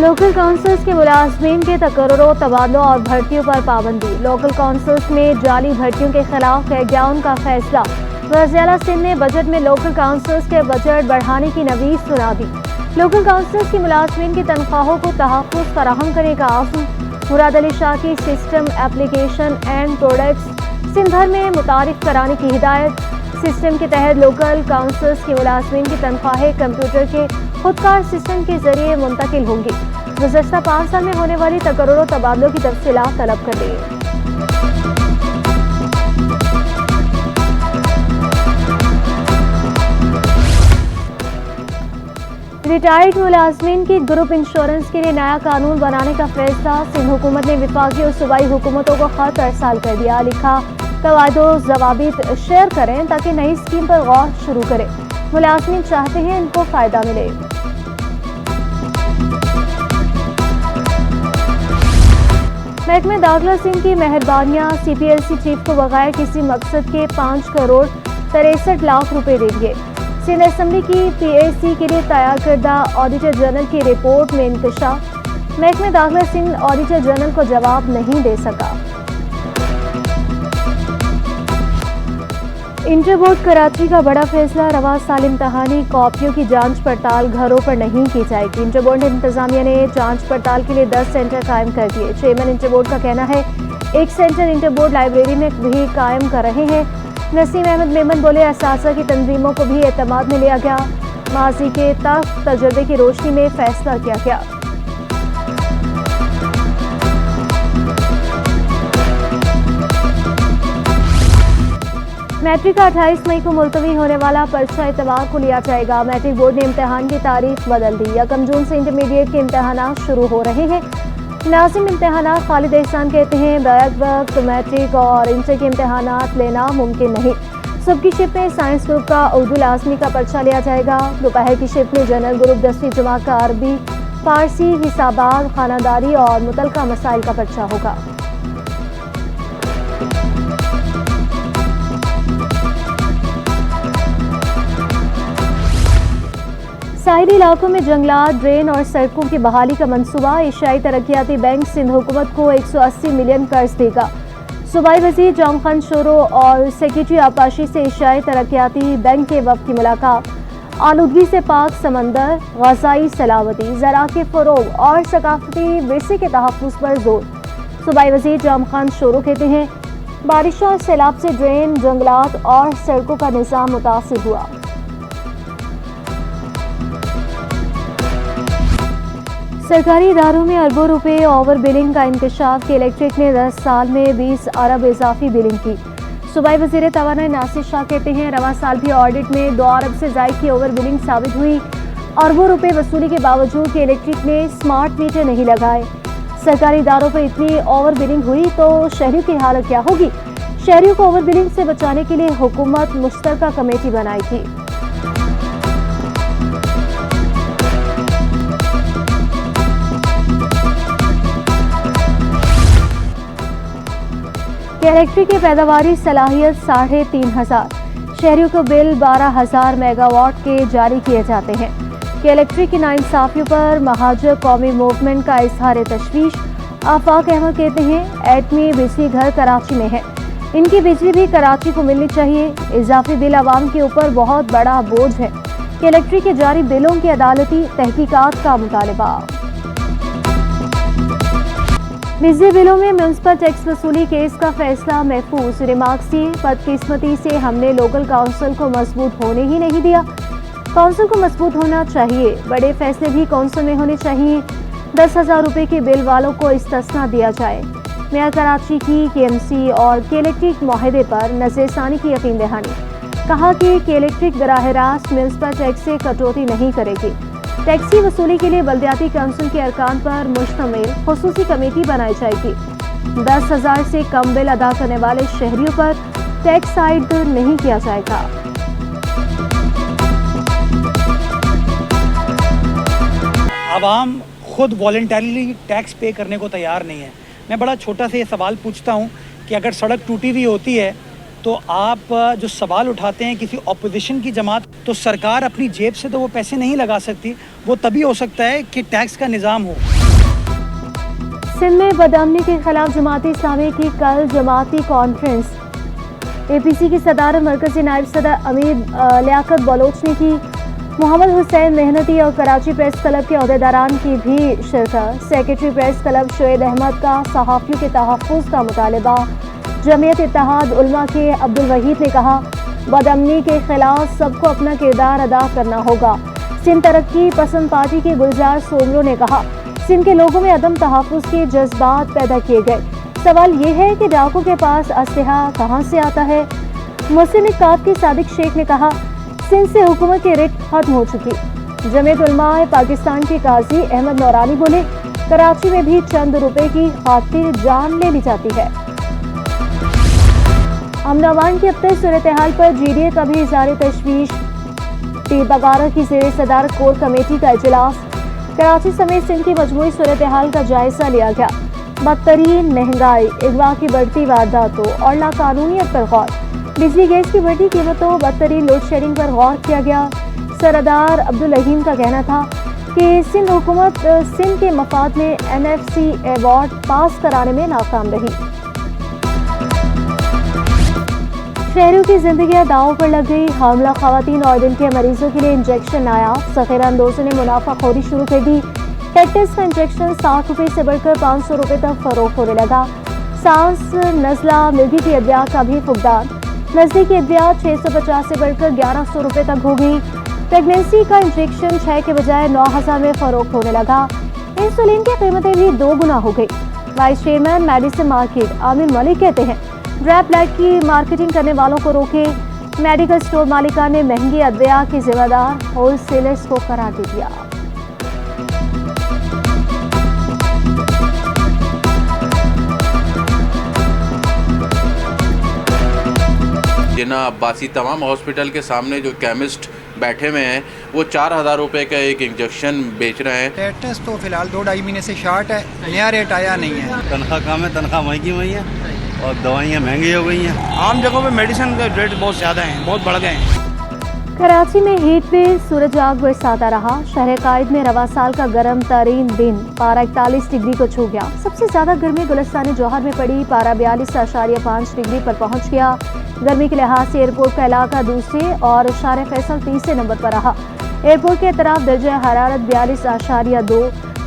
Local councils के मुलाजमीन के तकर्रुरों, तबादलों और भर्तियों पर पाबंदी। लोकल काउंसिल्स में जाली भर्तियों के खिलाफ क्रैकडाउन का फैसला। वज़ीर-ए-आला सिंध ने बजट में लोकल काउंसिल्स के बजट बढ़ाने की नवीज सुना दी। लोकल काउंसिल्स के मुलाजमीन की तनख्वाहों को तहफ़्फ़ुज़ फराहम करेगा आज़म। मुराद अली शाह की system application and products Sindh भर में मुतारिफ कराने की हिदायत। सिस्टम के तहत लोकल काउंसिल्स के मुलाजमीन की तनख्वाहें कंप्यूटर के खुदकार सिस्टम के जरिए मुंतकिल होंगी। गुज़श्ता 5 साल में होने वाली तकर्रुरों तबादलों की तफसीलात तलब कर ली। रिटायर्ड मुलाजमीन की ग्रुप इंश्योरेंस के लिए नया कानून बनाने का फैसला। सिंध हुकूमत ने विफाकी और सूबाई हुकूमतों को खत अरसाल कर दिया। लिखा, तवादो ज़वाबित शेयर करें ताकि नई स्कीम पर गौर शुरू करें। मुलाजमीन चाहते हैं इनको फ़ायदा मिले। महकमे दाखिला सिंध की मेहरबानियाँ CPLC चीफ को बगैर किसी मकसद के 5 करोड़ 63 लाख रुपए दे दिए। सिंध असम्बली की PAC के लिए तैयार करदा ऑडिटर जनरल की रिपोर्ट में इंकशाफ। महकमे दाखिला सिंध ऑडिटर जनरल को जवाब नहीं दे सका। इंटर बोर्ड कराची का बड़ा फैसला। रवा साल इम्तहानी कॉपियों की जांच पड़ताल घरों पर नहीं की जाएगी। इंटर बोर्ड इंतजामिया ने जांच पड़ताल के लिए 10 सेंटर कायम कर दिए। चेयरमैन इंटर बोर्ड का कहना है 1 सेंटर इंटर बोर्ड लाइब्रेरी में भी कायम कर रहे हैं। नसीम अहमद मेमन बोले, असातिज़ा की तंजीमों को भी एतमाद में लिया गया। माजी के तजुर्बे की रोशनी में फैसला किया गया। मैट्रिक का 28 मई को मुलतवी होने वाला पर्चा इतवार को लिया जाएगा। मैट्रिक बोर्ड ने इम्तहान की तारीख बदल दी। 1 जून से इंटरमीडिएट के इम्तहानात शुरू हो रहे हैं। नाज़िम इम्तहानात खालिद एहसान कहते हैं बैक वक्त मैट्रिक और इंटर के इम्तहानात लेना मुमकिन नहीं। सुबह की शिफ्ट में साइंस ग्रुप का उर्दू लाजमी का पर्चा लिया जाएगा। दोपहर की शिफ्ट में जनरल ग्रुप 10वीं जमात का अरबी, फारसी, हिसाबात, खानादारी और मुतलका मसाइल का पर्चा होगा। साहिली इलाकों में जंगलात, ड्रेन और सड़कों की बहाली का मंसूबा। एशियाई तरक्याती बैंक सिंध हुकूमत को 180 मिलियन कर्ज देगा। सूबाई वजीर जाम खान शोरो और सेक्रेटरी आपाशी से एशियाई तरक्याती बैंक के वफ़द की मुलाकात। आलूदगी से पाक समंदर, ग़ज़ाई सलामती, ज़राअत के फ़रोग़ और सकाफ़ती विरसे के तहफ़्फ़ुज़ पर जोर। सूबाई वजीर जाम खान शोरो कहते हैं बारिशों और सैलाब से ड्रेन, जंगलात और सड़कों का निज़ाम मुतासिर हुआ। सरकारी इदारों में अरबों रुपए ओवर बिलिंग का इंकशाफ। के इलेक्ट्रिक ने 10 साल में 20 अरब इजाफी बिलिंग की। सूबाई वज़ीर तवानाई नासिर शाह कहते हैं रवा साल भी ऑडिट में 2 अरब से ज़ायद की ओवर बिलिंग साबित हुई। अरबों रुपए वसूली के बावजूद के इलेक्ट्रिक ने स्मार्ट मीटर नहीं लगाए। सरकारी इदारों पर इतनी ओवर बिलिंग हुई तो शहरियों की हालत क्या होगी। शहरियों को ओवर बिलिंग से बचाने के लिए हुकूमत मुश्तरका कमेटी बनाई थी। इलेक्ट्रिक की पैदावारी सलाहियत 3,500। शहरियों को बिल 12,000 मेगावाट के जारी किए जाते हैं। कि इलेक्ट्रिक की नाइंसाफियों पर महाजर कौमी मूवमेंट का इजहार तशवीश। आफाक अहमद कहते हैं एटमी बिजली घर कराची में है, इनकी बिजली भी कराची को मिलनी चाहिए। इजाफी बिल आवाम के ऊपर बहुत बड़ा बोझ है। कि इलेक्ट्रिक के जारी बिलों की अदालती तहकीकात का मुतालबा। बिजली बिलों में म्यूनसिपल टैक्स वसूली केस का फैसला महफूज। रिमार्क्स दिए, बदकिस्मती से हमने लोकल काउंसिल को मजबूत होने ही नहीं दिया। काउंसिल को मजबूत होना चाहिए, बड़े फैसले भी काउंसिल में होने चाहिए। 10,000 रुपये के बिल वालों को इस्तिस्ना दिया जाए। मेयर कराची की KMC और के इलेक्ट्रिक माहिदे पर नज़रसानी की यकीन दहानी। कहा कि के इलेक्ट्रिक बराह रास्त म्यूनसिपल टैक्स से कटौती नहीं करेगी। टैक्सी वसूली के लिए बल्दियाती काउंसिल के अरकान पर मुश्तमिल खुसूसी कमेटी बनाई जाएगी। 10,000 से कम बिल अदा करने वाले शहरियों पर टैक्स आयद नहीं किया जाएगा। आवाम खुद वॉलंटरीली टैक्स पे करने को तैयार नहीं है। मैं बड़ा छोटा सा ये सवाल पूछता हूँ कि अगर सड़क टूटी हुई होती है तो आप जो सवाल उठाते हैं किसी ऑपोजिशन की जमात, तो सरकार अपनी जेब से तो वो पैसे नहीं लगा सकती। वो तभी हो सकता है कि टैक्स का निज़ाम हो। सिंध में बदअमनी के खिलाफ जमात इस्लामी की कल जमाती कॉन्फ्रेंस। एपीसी की सदारत मरकजी नायब सदर अमीर लियाकत बलोच ने की। मोहम्मद हुसैन मेहनती और कराची प्रेस क्लब के अहदेदारान की भी शिरकत। Secretary press club Shoaib Ahmed का सहाफ़ियों के तहफ़्फ़ुज़ का मुतालबा। जमीयत इत्तेहाद उलमा के अब्दुल वहीद ने कहा, बदअमनी के खिलाफ सबको अपना किरदार अदा करना होगा। सिंध तरक्की पसंद पार्टी के गुलजार सोमरो ने कहा, सिंध के लोगों में अदम तहफ़्फ़ुज़ के जज्बात पैदा किए गए। सवाल ये है कि डाकुओं के पास असलहा कहाँ से आता है। मुस्लिम काफ की सादिक शेख ने कहा, सिंध से हुकूमत की रिट खत्म हो चुकी। जमीयत उलमा पाकिस्तान के काजी अहमद नौरानी बोले, कराची में भी चंद रुपए की खातिर जान ले ली जाती है। अमन अमान की अब तक सूरत हाल पर GDA का भी इज़हार तशवीश। पीर बगारा की ज़ेर सदारत कोर कमेटी का इजलास। कराची समेत सिंध की मजमूई सूरत हाल का जायजा लिया गया। बदतरीन महंगाई, अगवा की बढ़ती वारदातों और लाकानूनियत पर गौर। बिजली गैस की बढ़ती कीमतों, बदतरीन लोड शेडिंग पर गौर किया गया। सरदार अब्दुल रहीम का कहना था कि सिंध हुकूमत सिंध के मफाद में NFC अवार्ड पास कराने में नाकाम रही। शहरों की जिंदगियां दांव पर लग गई। हामला खवातीन और दिल के मरीजों के लिए इंजेक्शन नायाब। ज़ख़ीरा अंदोज़ों ने मुनाफाखोरी शुरू कर दी। टेस्ट का इंजेक्शन 60 रुपये से बढ़कर 500 रुपये तक फरोख्त होने लगा। सांस, नज़ला, मिर्गी की अद्वियात का भी फुकदान। नज़दीकी अद्वियात 650 से बढ़कर 1100 रुपये तक हो गई। प्रेगनेंसी का इंजेक्शन 6 के बजाय 9000 में फरोख्त होने लगा। इंसुलिन की कीमतें भी 2 गुना हो गई। Vice chairman medicine market Aamir Malik कहते हैं, ड्रैप ब्लैक की मार्केटिंग करने वालों को रोके। मेडिकल स्टोर मालिकान ने महंगी अद्विया के जिम्मेदार होलसेलर्स को करार दे दिया। जिन्ना अब्बासी तमाम हॉस्पिटल के सामने जो केमिस्ट बैठे हुए हैं वो 4000 रुपये का एक इंजेक्शन बेच रहे हैं। टेस्ट तो फिलहाल 2-2.5 महीने से शार्ट है, नया रेट आया नहीं है। तनख्वाह कम है, तनख्वाह महंगी हुई है और दवाइयाँ महंगी हो गई हैं। आम जगहों पे मेडिसिन के रेट बहुत ज़्यादा हैं, बहुत बढ़ गए हैं। कराची में हीट वेव, सूरज आग बरसाता रहा। शहर कायद में रवा साल का गर्म तरीन दिन, पारा 41 डिग्री को छू गया। सबसे ज्यादा गर्मी गुलिस्तान जौहर में पड़ी, पारा 42.5 डिग्री पर पहुंच गया। गर्मी के लिहाज से एयरपोर्ट का इलाका दूसरे और शार फैसल तीसरे नंबर पर रहा। एयरपोर्ट के तरफ दर्जा हरारत 42.2,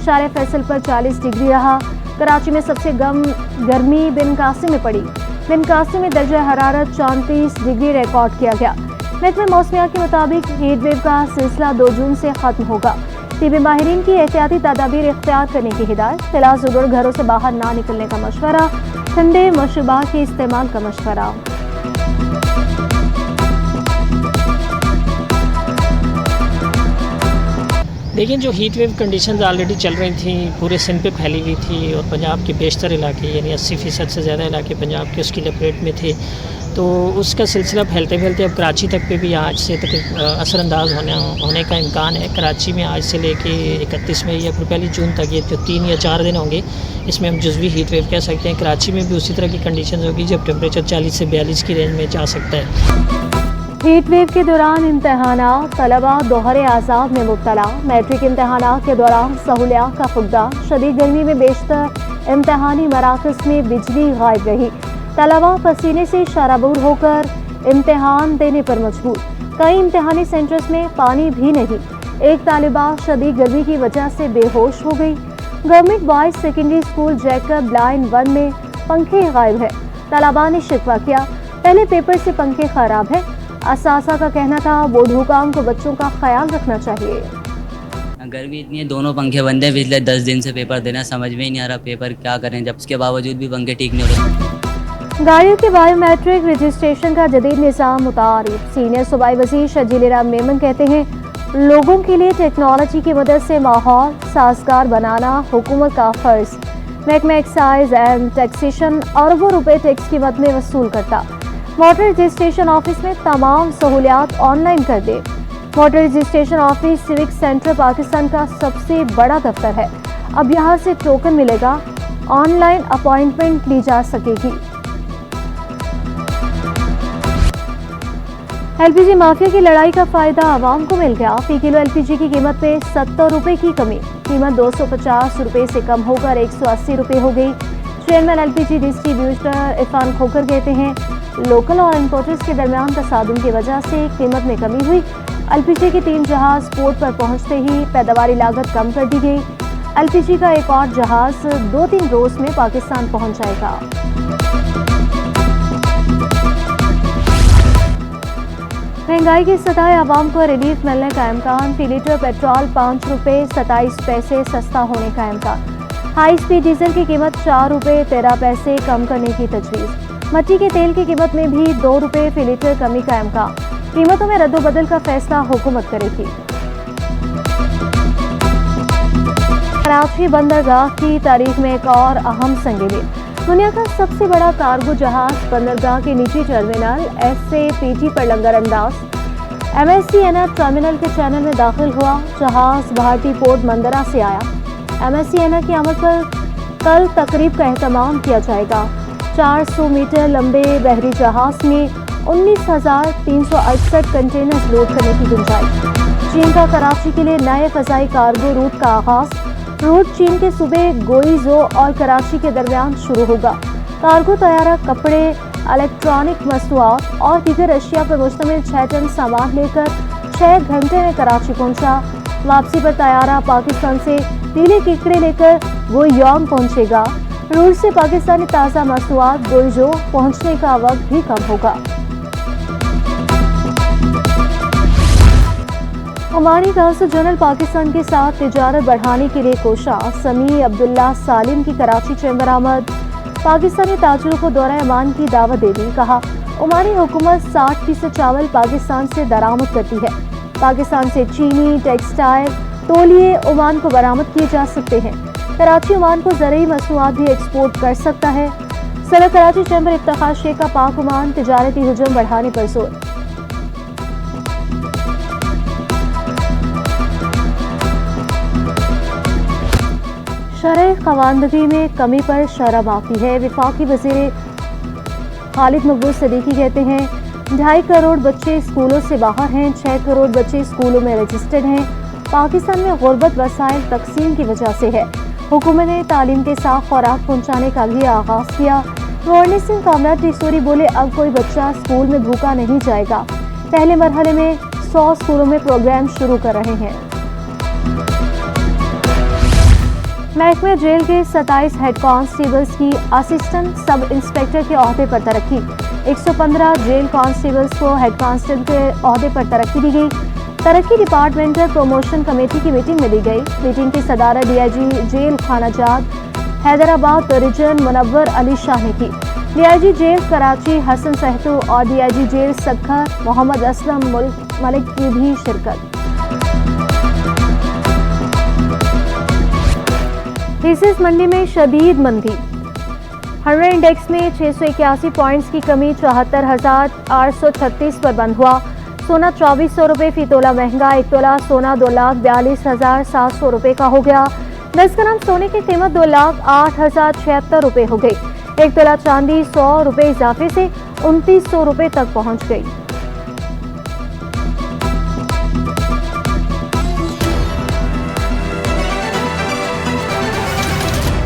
शार फैसल पर 40 डिग्री रहा। कराची में सबसे गर्मी बिन कासिम में पड़ी। बिन कासिम में दर्जा हरारत 34 डिग्री रिकॉर्ड किया गया। महकमे मौसमियात के मुताबिक हीट वेव का सिलसिला 2 जून से खत्म होगा। तिबी माहिरीन की एहतियाती तदाबीर इख्तियार करने की हिदायत। फिलहाल ज़रूर घरों से बाहर ना निकलने का मशवरा। ठंडे मशरूबात के इस्तेमाल का मशवरा। लेकिन जो हीट वेव कंडीशंस ऑलरेडी चल रही थी, पूरे सिंध पे फैली हुई थी और पंजाब के बेशतर इलाके यानी 80% से ज़्यादा इलाके पंजाब के उसकी लपेट में थे, तो उसका सिलसिला फैलते फैलते अब कराची तक पे भी आज से तक असरअंदाज होने का इम्कान है। कराची में आज से लेके 31 मई या फिर पहली जून तक ये जो 3 या 4 दिन होंगे, इसमें हम जुज़वी हीट वेव कह सकते हैं। कराची में भी उसी तरह की कंडीशन होगी जब टेम्परेचर 40 से 42 की रेंज में जा सकता है। हीट वेव के दौरान इम्तहानात, तलबा दोहरे आज़ाब में मुब्तला। मैट्रिक इम्तहानात के दौरान सहूलियात का फुकदान। शदीद गर्मी में बेशतर इम्तहानी मराकज़ में बिजली गायब रही। तलबा पसीने से शराबूर होकर इम्तहान देने पर मजबूर। कई इम्तहानी सेंटर्स में पानी भी नहीं। एक तालिबा शदीद गर्मी की वजह से बेहोश हो गई। Government boys secondary school Jacob line 1 में पंखे गायब है। तलबा ने शिकवा किया, पहले पेपर से पंखे खराब है। असासा का कहना था, बोर्ड हुकाम को बच्चों का ख्याल रखना चाहिए। गर्मी इतनी है, दोनों पंखे बंद हैं। पिछले 10 दिन से पेपर देना, समझ में ही नहीं आ रहा पेपर क्या करें, जब उसके बावजूद भी पंखे ठीक नहीं हो रहे। गाड़ियों के बायोमेट्रिक रजिस्ट्रेशन का जदीद निज़ाम मुतारिफ। सीनियर सूबाई वज़ीर शर्जील राम मेमन कहते हैं, लोगों के लिए टेक्नोलॉजी की मदद से माहौल साजगार बनाना हुकूमत का फ़र्ज़। महकमा एक्साइज एंड टैक्सेशन अरबों रुपए टैक्स की मद में वसूल करता। मोटर रजिस्ट्रेशन ऑफिस में तमाम सहूलियात ऑनलाइन कर दे। Motor registration office civic center Pakistan का सबसे बड़ा दफ्तर है। अब यहाँ से टोकन मिलेगा, ऑनलाइन अपॉइंटमेंट ली जा सकेगी। एलपीजी माफिया की लड़ाई का फायदा आवाम को मिल गया। फी किलो एलपीजी की कीमत में 70 रुपए की कमी, कीमत 250 रुपए से कम होकर 180 रुपए हो गई। चेयरमैन एलपीजी डिस्ट्रीब्यूटर इरफान खोकर कहते हैं, लोकल और इंपोर्टर्स के दरमियान तसादुम की वजह से कीमत में कमी हुई। एलपीजी के 3 जहाज पोर्ट पर पहुंचते ही पैदावारी लागत कम कर दी गई। एलपीजी का एक और जहाज 2-3 रोज में पाकिस्तान पहुंच जाएगा। महंगाई की सताए आवाम को रिलीफ मिलने का इम्कान। फी लीटर पेट्रोल 5 रुपये 27 पैसे सस्ता होने का इम्कान। हाई स्पीड डीजल की कीमत 4 रुपये 13 पैसे कम करने की तजवीज़। मट्टी के तेल की कीमत में भी 2 रुपये फी लीटर कमी का इम्कान। कीमतों में रद्दोबदल का फैसला हुकूमत करेगी। कराची बंदरगाह की तारीख में एक और अहम संगीनी। दुनिया का सबसे बड़ा कार्गो जहाज बंदरगाह के निजी टर्मिनल SAPT पर लंगर अंदाज MSC एना टर्मिनल के चैनल में दाखिल हुआ। जहाज भारतीय पोर्ट मंदरा से आया। MSC एना की आमद पर कल तकरीब का एहतमाम किया जाएगा। 400 मीटर लंबे बहरी जहाज में 19,368 कंटेनर्स लोड करने की गुंजाइश। चीन का कराची के लिए नए फ़ज़ाई कार्गो रूट का आगाज। रूट चीन के सूबे गोइजो और कराची के दरमियान शुरू होगा। कार्गो तैयारा कपड़े, इलेक्ट्रॉनिक मसनूआत और दीगर अशिया पर मुश्तमिल 6 टन सामान लेकर 6 घंटे में कराची पहुंचा। वापसी पर तैयारा पाकिस्तान से पीले कीकड़े लेकर गोयोंग पहुंचेगा। रूट से पाकिस्तानी ताज़ा मसनूआत गोइजो पहुंचने का वक्त भी कम होगा। ओमानी कांसल जनरल पाकिस्तान के साथ तिजारत बढ़ाने के लिए कोशा। समी अब्दुल्ला सालिम की कराची चैम्बर आमद। पाकिस्तानी ताजिरों को दौरा ओमान की दावत दे दी। कहा, ओमानी हुकूमत 60% चावल पाकिस्तान से दरामद करती है। पाकिस्तान से चीनी, टेक्सटाइल, तौलिए ओमान को बरामद किए जा सकते हैं। कराची ओमान को ज़रूरी मसनूआत भी एक्सपोर्ट कर सकता है। सदर कराची चैम्बर इफ्तिखार शेख का पाक ओमान तिजारती हुजूम बढ़ाने पर जोर। शरह खवानदगी में कमी पर शरह माफी है। वफाकी वज़ीर खालिद मकबूल सदीकी कहते हैं, 2.5 करोड़ बच्चे स्कूलों से बाहर हैं, 6 करोड़ बच्चे स्कूलों में रजिस्टर्ड हैं। पाकिस्तान में गुर्बत वसाइल तकसीम की वजह से है। हुकूमत ने तालीम के साथ खुराक पहुँचाने का भी आगाज़ किया। गवर्नर सिंह कामराज टिसोरी बोले, अब कोई बच्चा स्कूल में भूखा नहीं जाएगा। पहले मरहले में 100 स्कूलों में प्रोग्राम शुरू कर रहे हैं। महकमे जेल के 27 हेड कांस्टेबल्स की असिस्टेंट सब इंस्पेक्टर के ओहदे पर तरक्की। 115 जेल कांस्टेबल्स को हेड कांस्टेबल के ओहदे पर तरक्की दी गई। तरक्की डिपार्टमेंटल प्रमोशन कमेटी की मीटिंग में दी गई। मीटिंग की सदारत DIG jail Khanazad Hyderabad region Munawwar Ali Shah ने की। DIG जेल कराची हसन सहतू और DIG जेल सक्खर मोहम्मद असलम मलिक की भी शिरकत। हिस्सेस मंडी में शदीद मंदी। हर्रे इंडेक्स में 681 पॉइंट्स की कमी 74,836 पर बंद हुआ। सोना 2400 रुपये फी तोला महंगा। 1 तोला सोना 2,42,700 रुपये का हो गया। 10 ग्राम सोने की कीमत 2,08,076 रुपये हो गई। 1 तोला चांदी 100 रुपये इजाफे से 2900 रुपये तक पहुंच गई।